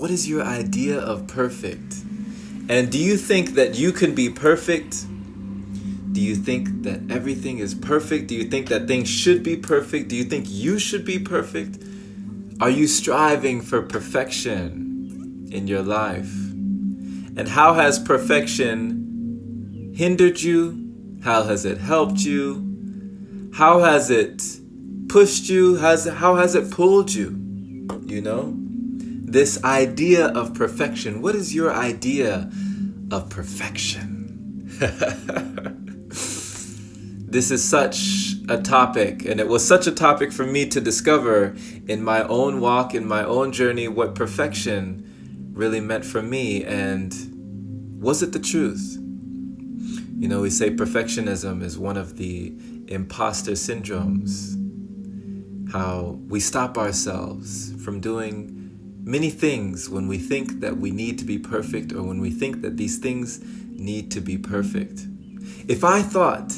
What is your idea of perfect? And do you think that you can be perfect? Do you think that everything is perfect? Do you think that things should be perfect? Do you think you should be perfect? Are you striving for perfection in your life? And how has perfection hindered you? How has it helped you? How has it pushed you? How has it pulled you? You know? This idea of perfection. What is your idea of perfection? This is such a topic, and it was such a topic for me to discover in my own walk, in my own journey, what perfection really meant for me, and was it the truth? You know, we say perfectionism is one of the imposter syndromes, how we stop ourselves from doing many things when we think that we need to be perfect, or when we think that these things need to be perfect. If I thought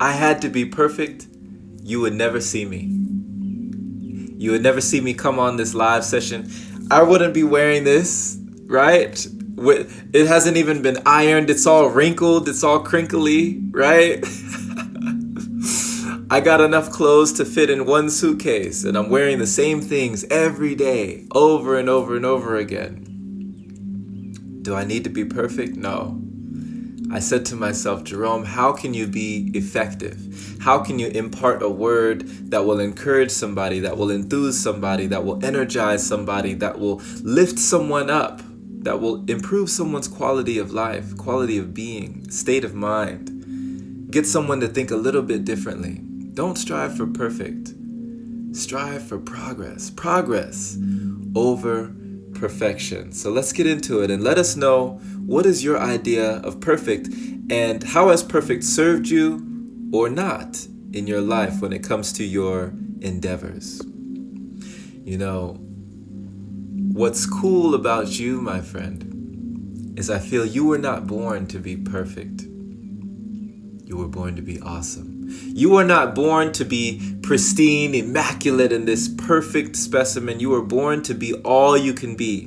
I had to be perfect, you would never see me. You would never see me come on this live session. I wouldn't be wearing this, right? It hasn't even been ironed. It's all wrinkled. It's all crinkly, right? I got enough clothes to fit in one suitcase, and I'm wearing the same things every day, over and over and over again. Do I need to be perfect? No. I said to myself, Jerome, how can you be effective? How can you impart a word that will encourage somebody, that will enthuse somebody, that will energize somebody, that will lift someone up, that will improve someone's quality of life, quality of being, state of mind, get someone to think a little bit differently? Don't strive for perfect. Strive for progress. Progress over perfection. So let's get into it and let us know, what is your idea of perfect, and how has perfect served you or not in your life when it comes to your endeavors? You know, what's cool about you, my friend, is I feel you were not born to be perfect. You were born to be awesome. You were not born to be pristine, immaculate, and this perfect specimen. You were born to be all you can be.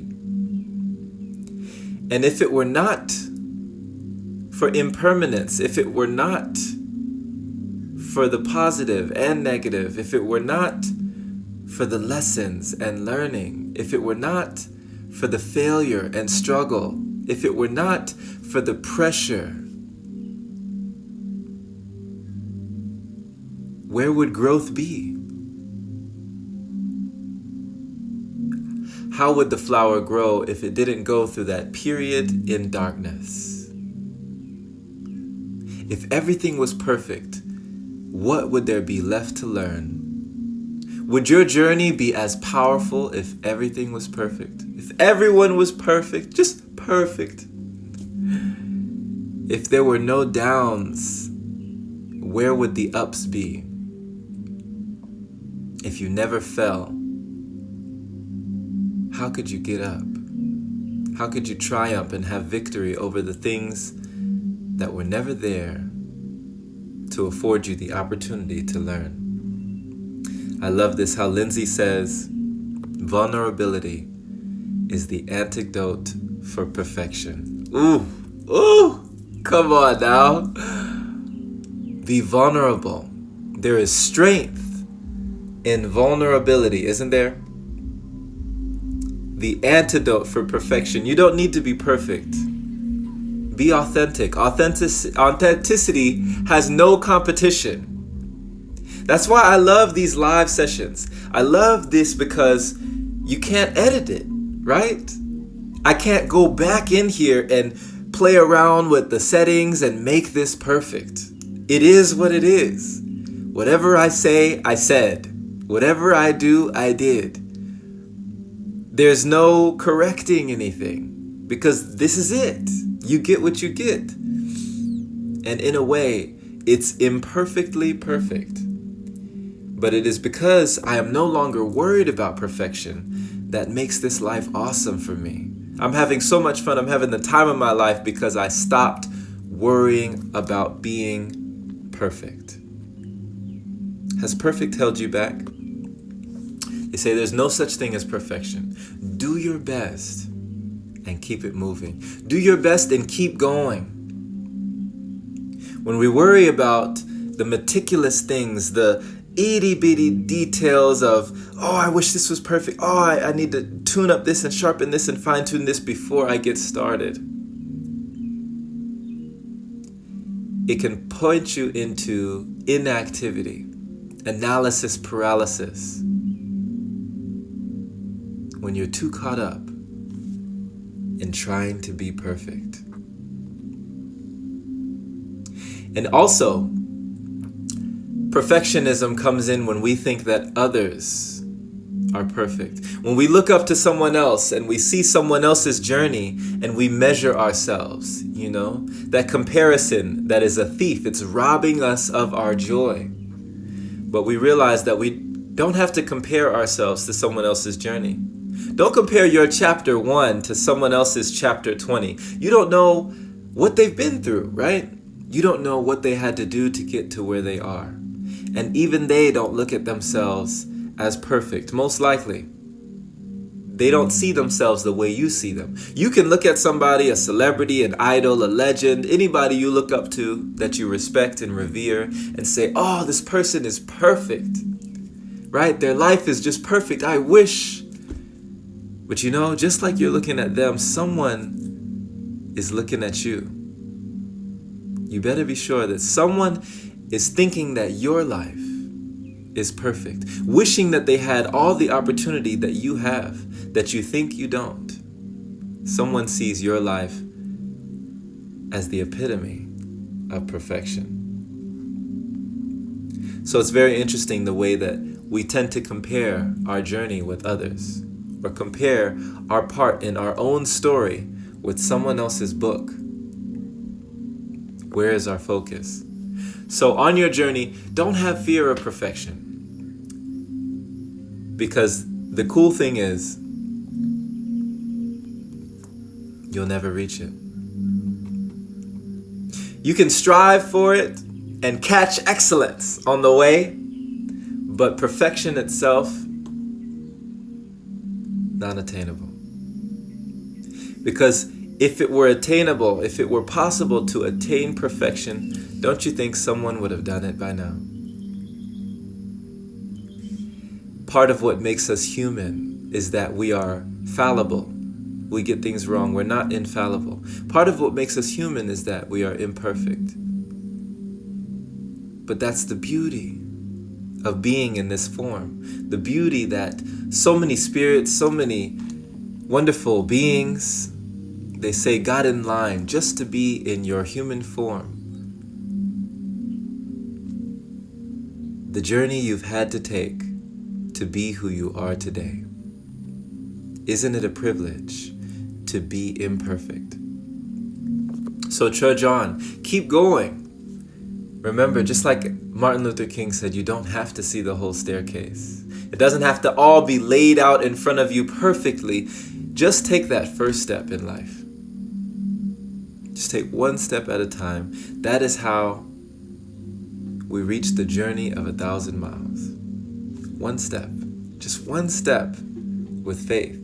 And if it were not for impermanence, if it were not for the positive and negative, if it were not for the lessons and learning, if it were not for the failure and struggle, if it were not for the pressure, where would growth be? How would the flower grow if it didn't go through that period in darkness? If everything was perfect, what would there be left to learn? Would your journey be as powerful if everything was perfect? If everyone was perfect, just perfect? If there were no downs, where would the ups be? If you never fell, how could you get up? How could you triumph and have victory over the things that were never there to afford you the opportunity to learn? I love this, how Lindsay says, vulnerability is the antidote for perfection. Ooh, come on now. Be vulnerable. There is strength in vulnerability, isn't there? The antidote for perfection. You don't need to be perfect. Be authentic. Authenticity has no competition. That's why I love these live sessions. I love this because you can't edit it, right? I can't go back in here and play around with the settings and make this perfect. It is what it is. Whatever I say, I said. Whatever I do, I did. There's no correcting anything, because this is it. You get what you get. And in a way, it's imperfectly perfect. But it is because I am no longer worried about perfection that makes this life awesome for me. I'm having so much fun. I'm having the time of my life because I stopped worrying about being perfect. Has perfect held you back? They say there's no such thing as perfection. Do your best. and keep it moving. Do your best and keep going. When we worry about the meticulous things, the itty-bitty details of, oh, I wish this was perfect. Oh, I need to tune up this and sharpen this and fine-tune this before I get started. It can point you into inactivity, analysis paralysis, when you're too caught up in trying to be perfect. And also, perfectionism comes in when we think that others are perfect. When we look up to someone else and we see someone else's journey and we measure ourselves, that comparison that is a thief, it's robbing us of our joy. But we realize that we don't have to compare ourselves to someone else's journey. Don't compare your chapter 1 to someone else's chapter 20. You don't know what they've been through, right? You don't know what they had to do to get to where they are. And even they don't look at themselves as perfect. Most likely, they don't see themselves the way you see them. You can look at somebody, a celebrity, an idol, a legend, anybody you look up to that you respect and revere, and say, oh, this person is perfect, right? Their life is just perfect. I wish. But just like you're looking at them, someone is looking at you. You better be sure that someone is thinking that your life is perfect, wishing that they had all the opportunity that you have, that you think you don't. Someone sees your life as the epitome of perfection. So it's very interesting the way that we tend to compare our journey with others, or compare our part in our own story with someone else's book. Where is our focus? So on your journey, don't have fear of perfection. Because the cool thing is, you'll never reach it. You can strive for it and catch excellence on the way, but perfection itself, not attainable. Because if it were attainable, if it were possible to attain perfection, don't you think someone would have done it by now? Part of what makes us human is that we are fallible. We get things wrong. We're not infallible. Part of what makes us human is that we are imperfect. But that's the beauty of being in this form. The beauty that so many spirits, so many wonderful beings, they say got in line just to be in your human form. The journey you've had to take to be who you are today. Isn't it a privilege to be imperfect? So trudge on, keep going. Remember, just like Martin Luther King said, you don't have to see the whole staircase. It doesn't have to all be laid out in front of you perfectly. Just take that first step in life. Just take one step at a time. That is how we reach the journey of 1,000 miles. One step, just one step with faith,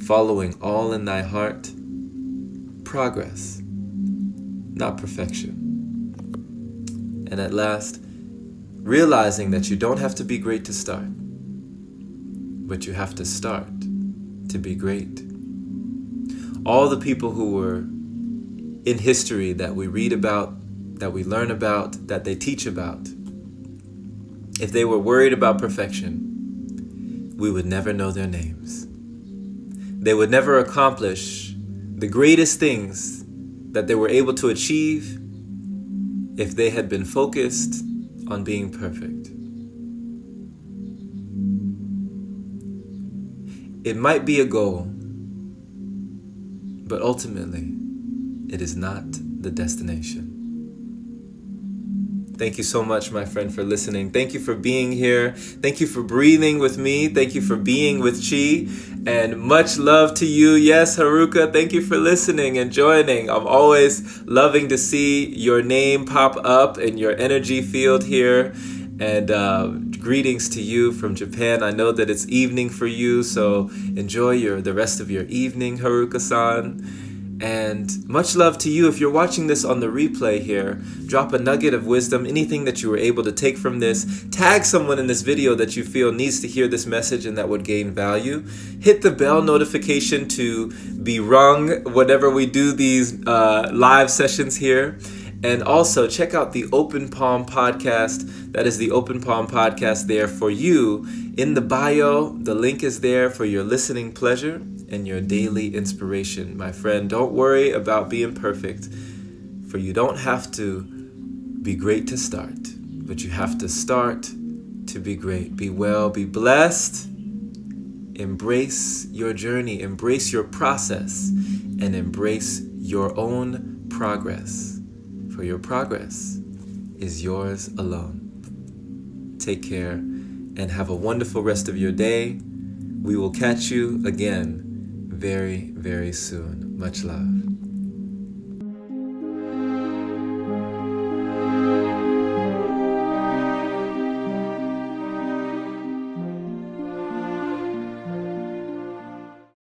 following all in thy heart. Progress, not perfection. And at last, realizing that you don't have to be great to start, but you have to start to be great. All the people who were in history that we read about, that we learn about, that they teach about, if they were worried about perfection, we would never know their names. They would never accomplish the greatest things that they were able to achieve if they had been focused on being perfect. It might be a goal, but ultimately, it is not the destination. Thank you so much, my friend, for listening. Thank you for being here. Thank you for breathing with me. Thank you for being with Chi. And much love to you. Yes, Haruka, thank you for listening and joining. I'm always loving to see your name pop up in your energy field here. And greetings to you from Japan. I know that it's evening for you, so enjoy the rest of your evening, Haruka-san. And much love to you. If you're watching this on the replay here, drop a nugget of wisdom, anything that you were able to take from this. Tag someone in this video that you feel needs to hear this message and that would gain value. Hit the bell notification to be rung whenever we do these live sessions here. And also check out the Open Palm podcast. That is the Open Palm podcast there for you. In the bio, the link is there for your listening pleasure and your daily inspiration. My friend, don't worry about being perfect, for you don't have to be great to start, but you have to start to be great. Be well, be blessed. Embrace your journey, embrace your process, and embrace your own progress. For your progress is yours alone. Take care and have a wonderful rest of your day. We will catch you again very, very soon. Much love.